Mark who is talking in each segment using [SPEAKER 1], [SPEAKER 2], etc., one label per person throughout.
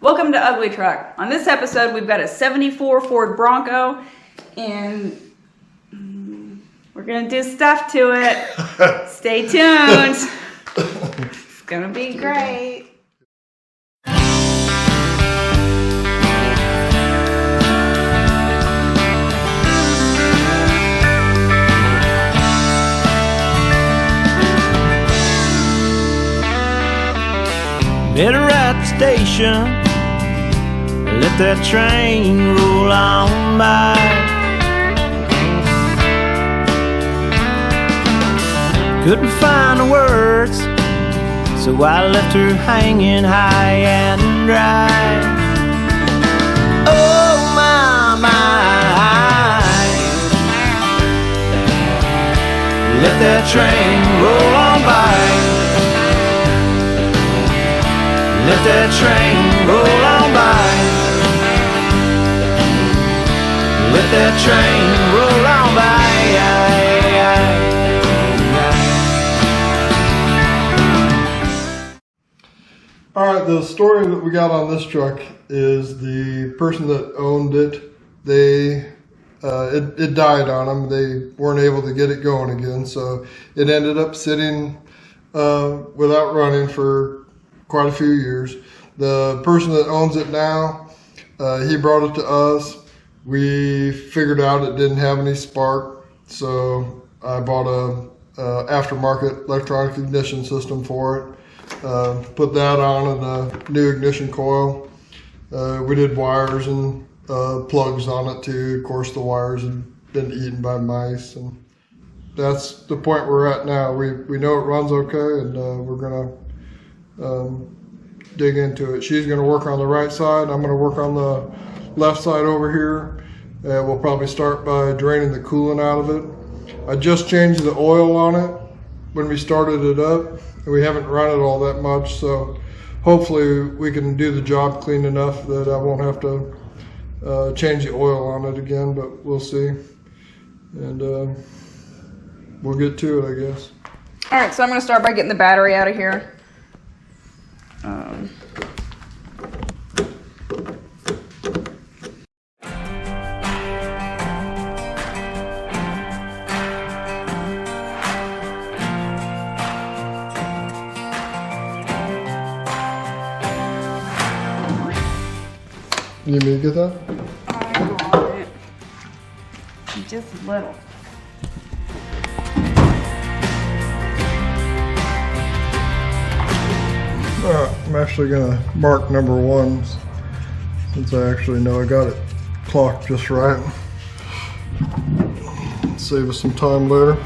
[SPEAKER 1] Welcome to Ugly Truck. On this episode, we've got a 74 Ford Bronco, and we're gonna do stuff to it. Stay tuned. It's gonna be great.
[SPEAKER 2] Met her at the station, let that train roll on by. Couldn't find the words, so I left her hanging high and dry. Oh my, let that train roll on by. Let that train roll on by. Let that train roll on by.
[SPEAKER 3] Alright, the story that we got on this truck is the person that owned it, it died on them. They weren't able to get it going again, so it ended up sitting without running for quite a few years. The person that owns it now, he brought it to us. We figured out it didn't have any spark, so I bought a aftermarket electronic ignition system for it. Put that on and a new ignition coil. We did wires and plugs on it too. Of course, the wires had been eaten by mice, and that's the point we're at now. We know it runs okay, and we're gonna dig into it. She's going to work on the right side. I'm going to work on the left side over here. We'll probably start by draining the coolant out of it. I just changed the oil on it when we started it up, and we haven't run it all that much, so hopefully we can do the job clean enough that I won't have to change the oil on it again, but we'll see. And we'll get to it, I guess.
[SPEAKER 1] All right, so I'm gonna start by getting the battery out of here.
[SPEAKER 3] You need me to get that?
[SPEAKER 1] I want it. Just a little.
[SPEAKER 3] I'm actually going to mark number 1 since I actually know I got it clocked just right. Save us some time later.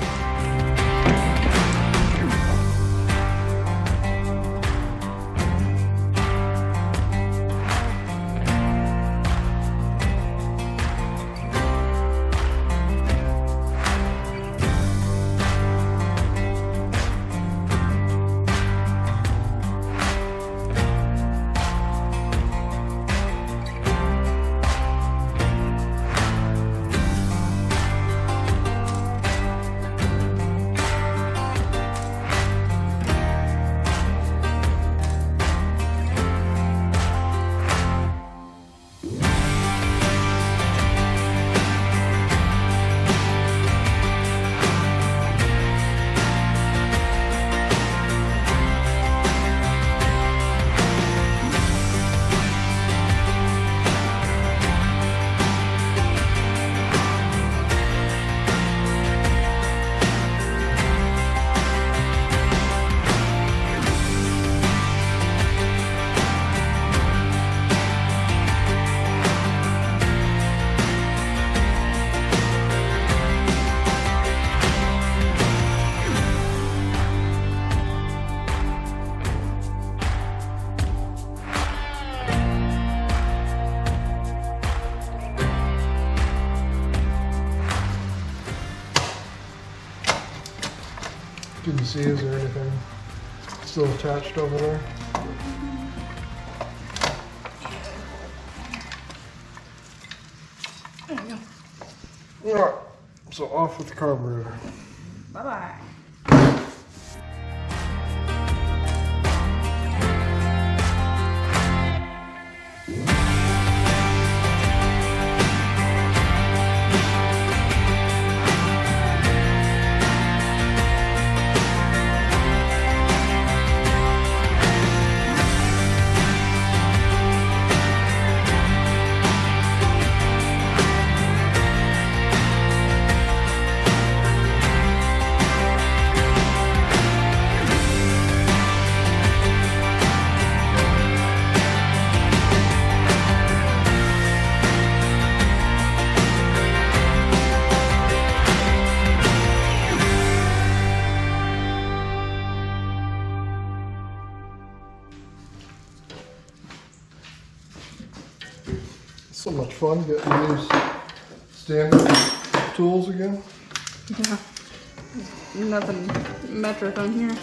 [SPEAKER 3] Can you see, is there anything still attached over there?
[SPEAKER 1] There you go.
[SPEAKER 3] All right, so off with the carburetor.
[SPEAKER 1] Bye-bye.
[SPEAKER 3] So much fun getting to use standard tools again.
[SPEAKER 1] Yeah. Nothing metric on here.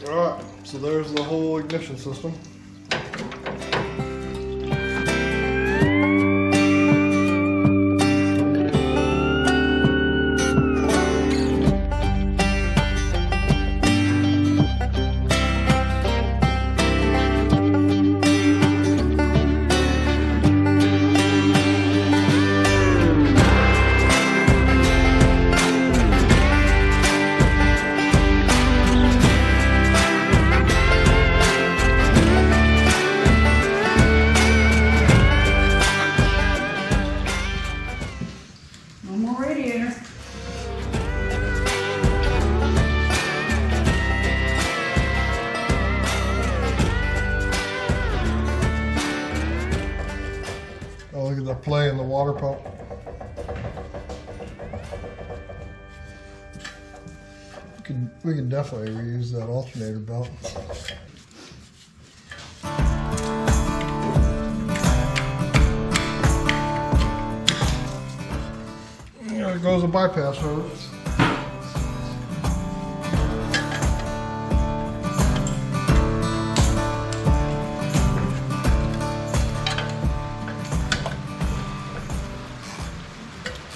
[SPEAKER 3] Alright, so there's the whole ignition system.
[SPEAKER 1] No more radiator.
[SPEAKER 3] Oh, look at the play in the water pump. We could definitely reuse that alternator belt. There goes a bypass hose.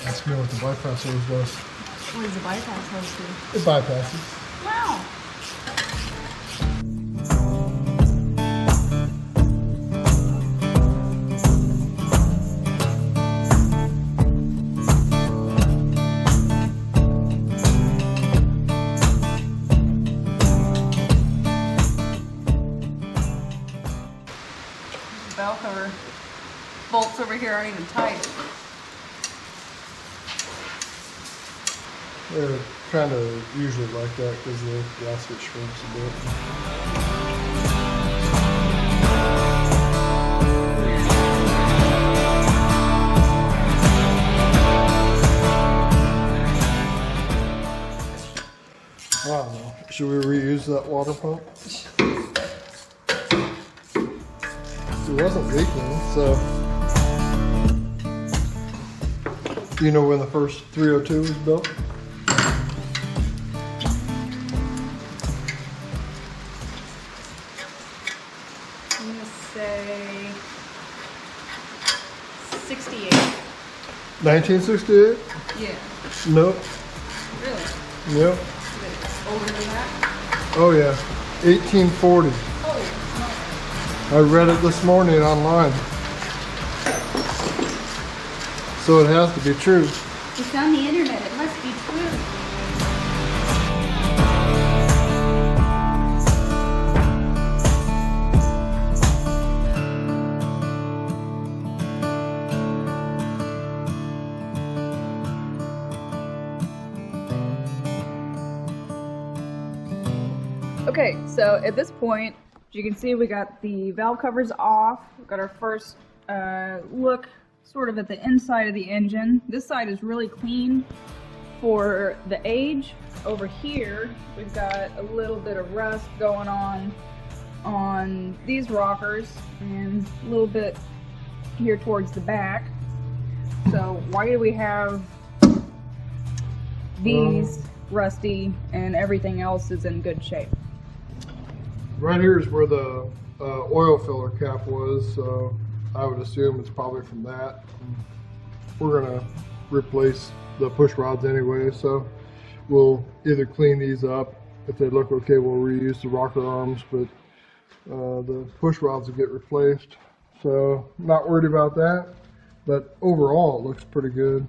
[SPEAKER 3] Ask me what the bypass hose does.
[SPEAKER 1] What does the bypass hose do?
[SPEAKER 3] It bypasses.
[SPEAKER 1] Wow. Bell cover bolts over here aren't even tight.
[SPEAKER 3] They're kind of usually like that because the gasket shrinks a bit. I don't know. Should we reuse that water pump? It wasn't leaking, so. Do you know when the first 302 was built?
[SPEAKER 1] I'm gonna say 68.
[SPEAKER 3] 1968?
[SPEAKER 1] Yeah.
[SPEAKER 3] Nope.
[SPEAKER 1] Really?
[SPEAKER 3] Nope.
[SPEAKER 1] Is it older than that?
[SPEAKER 3] Oh yeah, 1840. I read it this morning online. So it has to be true.
[SPEAKER 1] It's on the internet. It must be true. Okay, so at this point, as you can see, we got the valve covers off. We've got our first look sort of at the inside of the engine. This side is really clean for the age. Over here, we've got a little bit of rust going on these rockers and a little bit here towards the back. So why do we have these rusty and everything else is in good shape?
[SPEAKER 3] Right here is where the oil filler cap was, so I would assume it's probably from that. We're gonna replace the push rods anyway, so we'll either clean these up. If they look okay, we'll reuse the rocker arms, but the push rods will get replaced. So not worried about that, but overall it looks pretty good.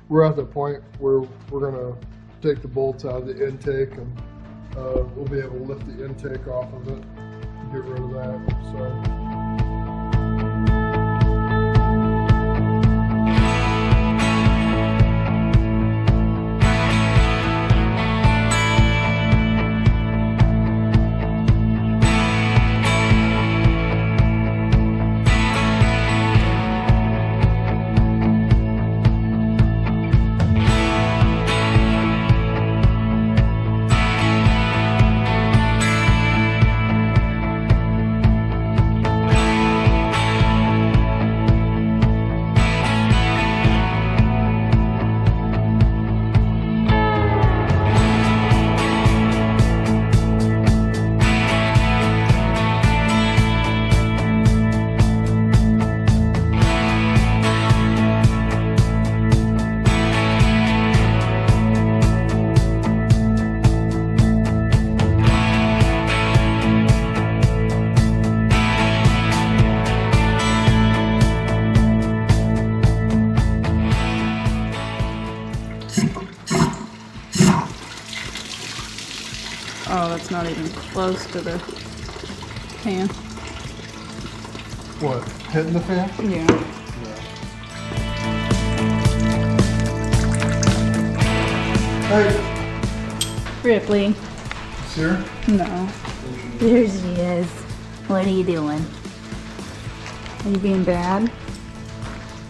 [SPEAKER 3] We're at the point where we're gonna take the bolts out of the intake, and we'll be able to lift the intake off of it to get rid of that. So.
[SPEAKER 1] Oh, that's not even close to the fan.
[SPEAKER 3] What, hitting the fan?
[SPEAKER 1] Yeah.
[SPEAKER 3] Hey,
[SPEAKER 1] Ripley.
[SPEAKER 3] here?
[SPEAKER 1] No. There she is. What are you doing? Are you being bad?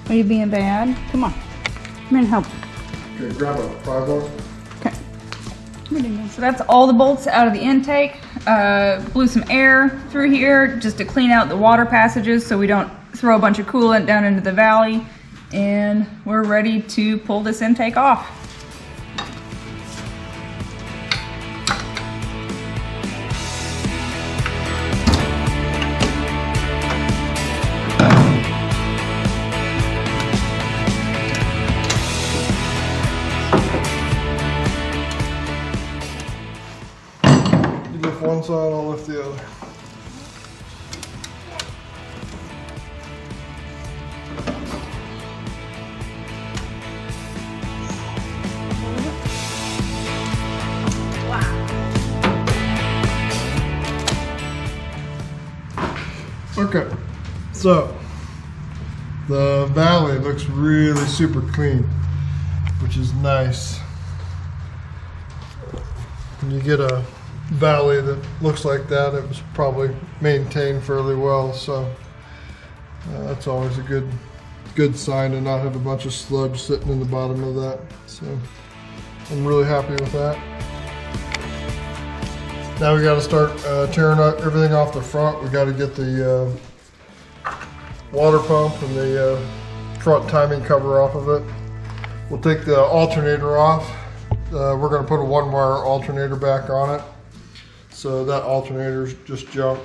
[SPEAKER 1] Are you being bad? Come on. Come here and help.
[SPEAKER 3] Okay, grab a pry bar.
[SPEAKER 1] Okay. So that's all the bolts out of the intake. Blew some air through here just to clean out the water passages so we don't throw a bunch of coolant down into the valley. And we're ready to pull this intake off.
[SPEAKER 3] One side, I'll lift the other. Okay, so the valley looks really super clean, which is nice. When you get a valley that looks like that, it was probably maintained fairly well, so that's always a good sign to not have a bunch of sludge sitting in the bottom of that. So I'm really happy with that. Now we got to start tearing everything off the front. We got to get the water pump and the front timing cover off of it. We'll take the alternator off. We're going to put a 1-wire alternator back on it. So that alternator's just junk.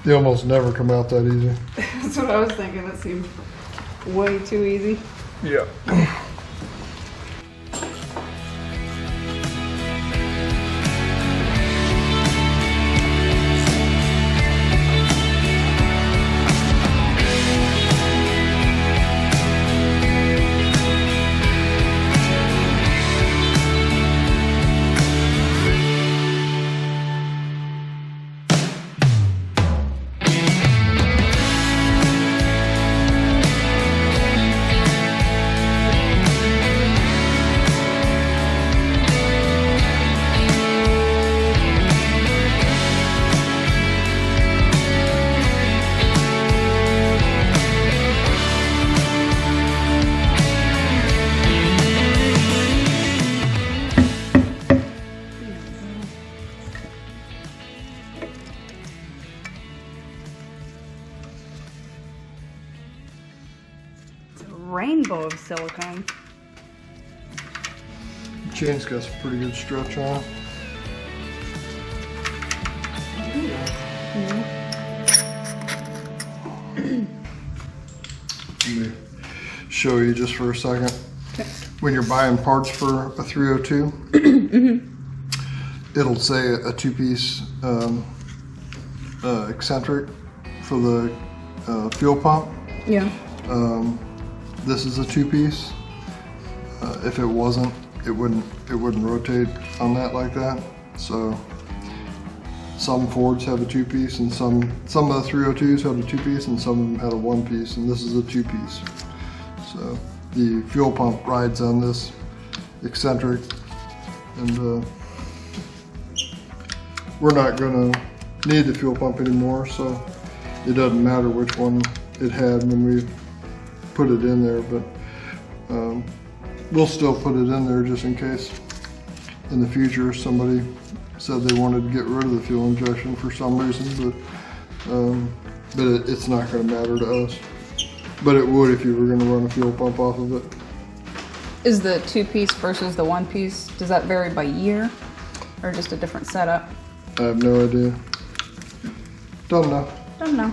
[SPEAKER 3] They almost never come out that easy.
[SPEAKER 1] That's what I was thinking. That seemed way too easy.
[SPEAKER 3] Yeah.
[SPEAKER 1] Rainbow of silicone.
[SPEAKER 3] Chain's got some pretty good stretch on it. Let me show you just for a second. When you're buying parts for a 302, it'll say a two-piece eccentric for the fuel pump.
[SPEAKER 1] Yeah.
[SPEAKER 3] This is a two-piece. If it wasn't, it wouldn't rotate on that like that. So some Fords have a two-piece, and some of the 302s have a two-piece, and some of them had a one-piece, and this is a two-piece. So the fuel pump rides on this eccentric, and we're not gonna need the fuel pump anymore, so it doesn't matter which one it had when we put it in there, but we'll still put it in there just in case in the future somebody said they wanted to get rid of the fuel injection for some reason, but it's not going to matter to us. But it would if you were going to run a fuel pump off of it.
[SPEAKER 1] Is the two-piece versus the one-piece, does that vary by year or just a different setup?
[SPEAKER 3] I have no idea. Don't know.
[SPEAKER 1] Don't know.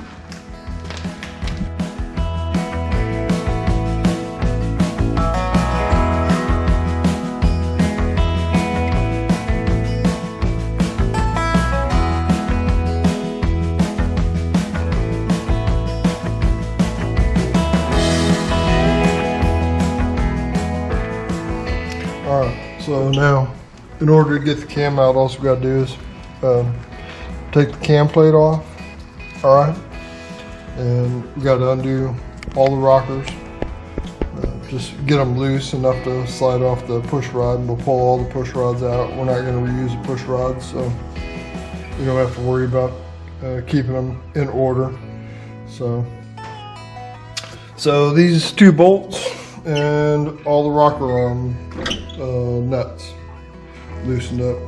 [SPEAKER 3] So now, in order to get the cam out, all we got to do is take the cam plate off, all right? And we got to undo all the rockers. Just get them loose enough to slide off the push rod, and we'll pull all the push rods out. We're not going to reuse the push rods, so you don't have to worry about keeping them in order. So these two bolts and all the rocker arm nuts loosened up.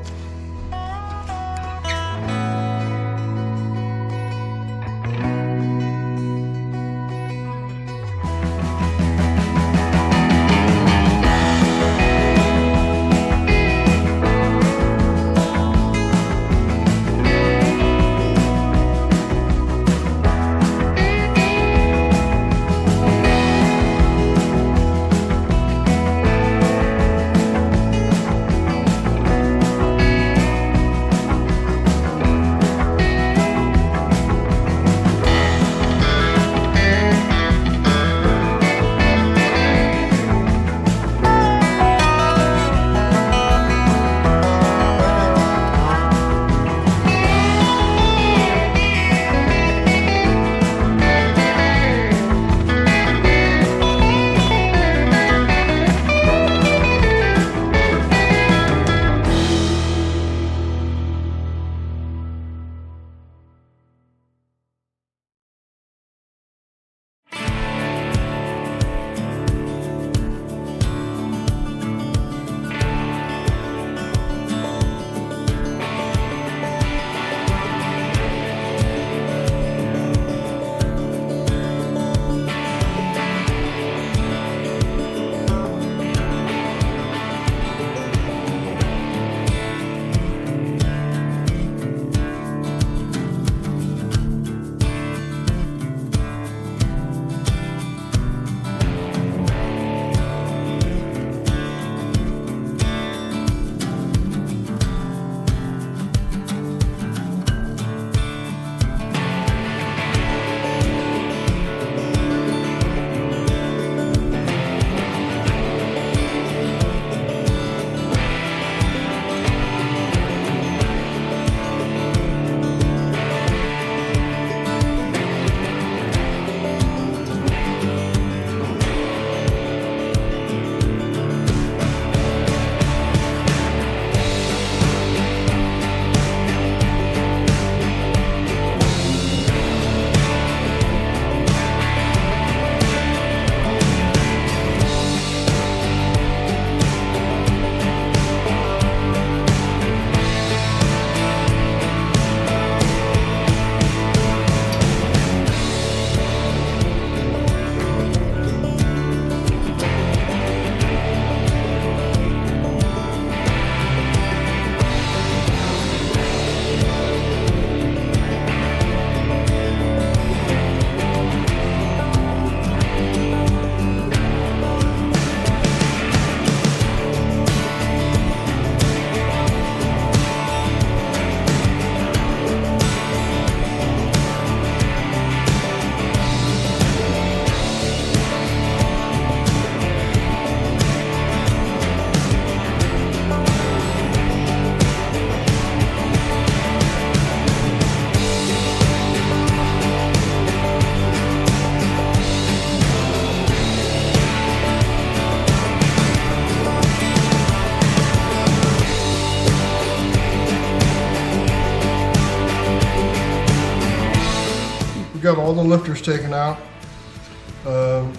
[SPEAKER 3] got all the lifters taken out.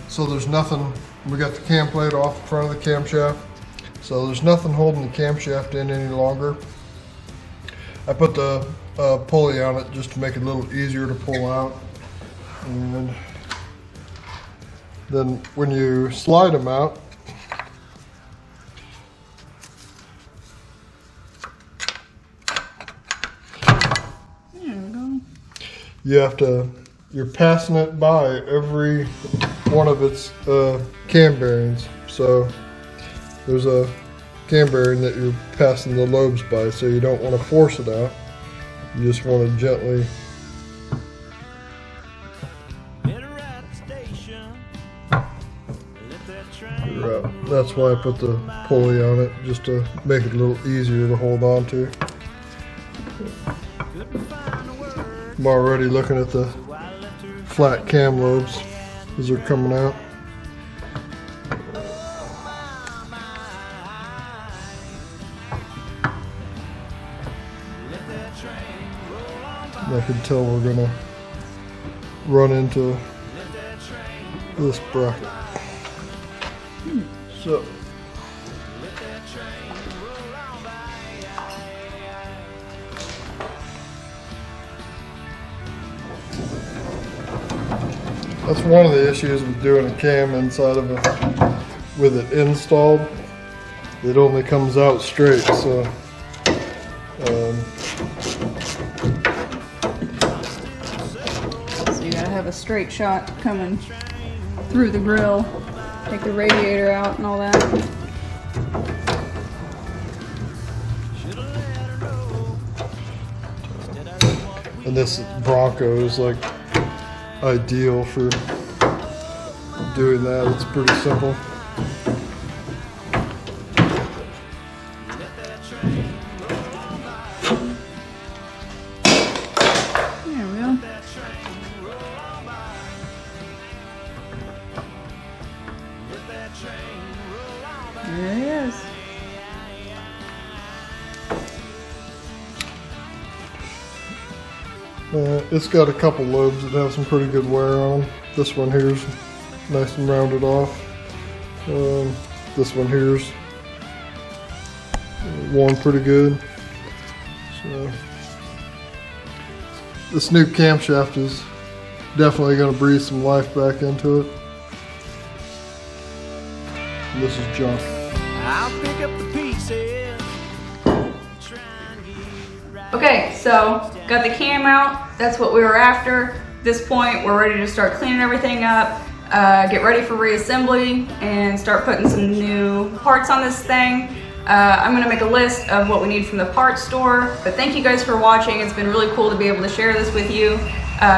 [SPEAKER 3] So there's nothing, we got the cam plate off the front of the camshaft. So there's nothing holding the camshaft in any longer. I put the pulley on it just to make it a little easier to pull out. And then when you slide them out, you're passing it by every one of its cam bearings. So there's a cam bearing that you're passing the lobes by, so you don't want to force it out. You just want to gently That's why I put the pulley on it, just to make it a little easier to hold on to. I'm already looking at the flat cam lobes as they're coming out. I can tell we're gonna run into this bracket. So that's one of the issues with doing a cam inside of it with it installed. It only comes out straight, so
[SPEAKER 1] so you gotta have a straight shot coming through the grill. Take the radiator out and all that.
[SPEAKER 3] and this Bronco is like ideal for doing that. It's pretty simple.
[SPEAKER 1] There we go. There he is.
[SPEAKER 3] It's got a couple lobes that have some pretty good wear on them. This one here's nice and rounded off. This one here's worn pretty good. So this new camshaft is definitely going to breathe some life back into it. And this is junk.
[SPEAKER 2] I'll pick up the pieces.
[SPEAKER 1] Okay, so got the cam out. That's what we were after. At this point, we're ready to start cleaning everything up, get ready for reassembly, and start putting some new parts on this thing. I'm gonna make a list of what we need from the parts store, but thank you guys for watching. It's been really cool to be able to share this with you.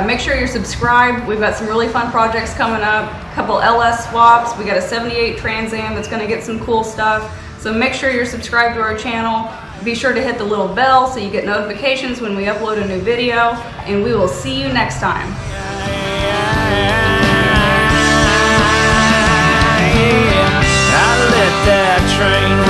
[SPEAKER 1] Make sure you're subscribed. We've got some really fun projects coming up, a couple LS swaps. We got a 78 Trans Am that's gonna get some cool stuff. So make sure you're subscribed to our channel. Be sure to hit the little bell so you get notifications when we upload a new video, and we will see you next time.
[SPEAKER 2] I let that train